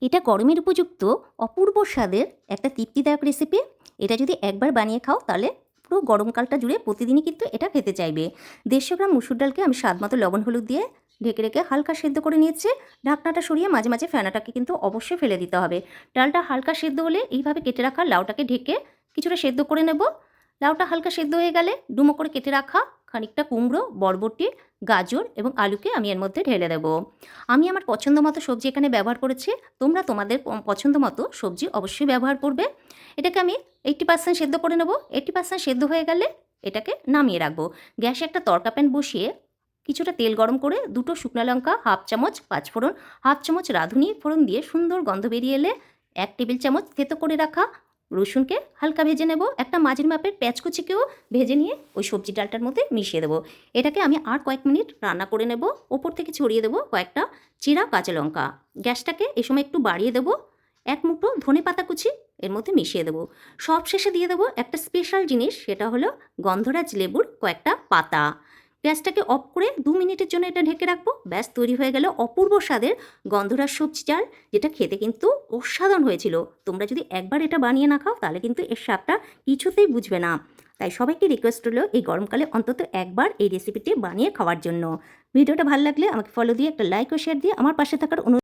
এটা গরমের উপযুক্ত অপূর্ব স্বাদের একটা তৃপ্তিদায়ক রেসিপি। এটা যদি একবার বানিয়ে খাও তাহলে পুরো গরমকালটা জুড়ে প্রতিদিনই কিন্তু এটা খেতে চাইবে। 150 গ্রাম মুসুর ডালকে আমি স্বাদ মতো লবণ হলুদ দিয়ে ঢেকে রেখে হালকা সেদ্ধ করে নিয়েছি। ঢাকনাটা সরিয়ে মাঝে মাঝে ফেনাটাকে কিন্তু অবশ্যই ফেলে দিতে হবে। ডালটা হালকা সেদ্ধ হলে এইভাবে কেটে রাখা লাউটাকে ঢেকে কিছুটা সেদ্ধ করে নেব। লাউটা হালকা সেদ্ধ হয়ে গেলে ডুমো করে কেটে রাখা খানিকটা কুমড়ো, বরবটি, গাজর এবং আলুকে আমি এর মধ্যে ঢেলে দেবো। আমি আমার পছন্দ মতো সবজি এখানে ব্যবহার করেছি। তোমরা তোমাদের পছন্দ মতো সবজি অবশ্যই ব্যবহার করবে। এটাকে আমি 80% সেদ্ধ করে নেব। 80% সেদ্ধ হয়ে গেলে এটাকে নামিয়ে রাখবো। গ্যাসে একটা তড়কা প্যান বসিয়ে কিছুটা তেল গরম করে 2টো শুকনো লঙ্কা, হাফ চামচ পাঁচফোড়ন, হাফ চামচ রাঁধুনি ফোড়ন দিয়ে সুন্দর গন্ধ বেরিয়ে এলে 1 টেবিল চামচ থেতো করে রাখা রসুনকে হালকা ভেজে নেব। একটা মাঝের মাপের পেঁয়াজ কুচিকেও ভেজে নিয়ে ওই সবজি ডালটার মধ্যে মিশিয়ে দেবো। এটাকে আমি আর কয়েক মিনিট রান্না করে নেব। ওপর থেকে ছড়িয়ে দেবো কয়েকটা চিরা কাঁচা লঙ্কা। গ্যাসটাকে এ সময় একটু বাড়িয়ে দেবো। 1 মুঠো ধনে পাতা কুচি এর মধ্যে মিশিয়ে দেবো। সব শেষে দিয়ে দেবো একটা স্পেশাল জিনিস, সেটা হলো গন্ধরাজ লেবুর কয়েকটা পাতা। গ্যাসটাকে অফ করে 2 মিনিটের জন্য এটা ঢেকে রাখবো। ব্যাস তৈরি হয়ে গেল অপূর্ব স্বাদের গন্ধরাজ সবজি ডাল, যেটা খেতে কিন্তু অসাধারণ হয়েছিল। তোমরা যদি একবার এটা বানিয়ে না খাও তাহলে কিন্তু এর স্বাদটা কিছুতেই বুঝবে না। তাই সবাইকে রিকোয়েস্ট হলো এই গরমকালে অন্তত একবার এই রেসিপিটি বানিয়ে খাওয়ার জন্য। ভিডিওটা ভালো লাগলে আমাকে ফলো দিয়ে একটা লাইক ও শেয়ার দিয়ে আমার পাশে থাকার অনুরোধ।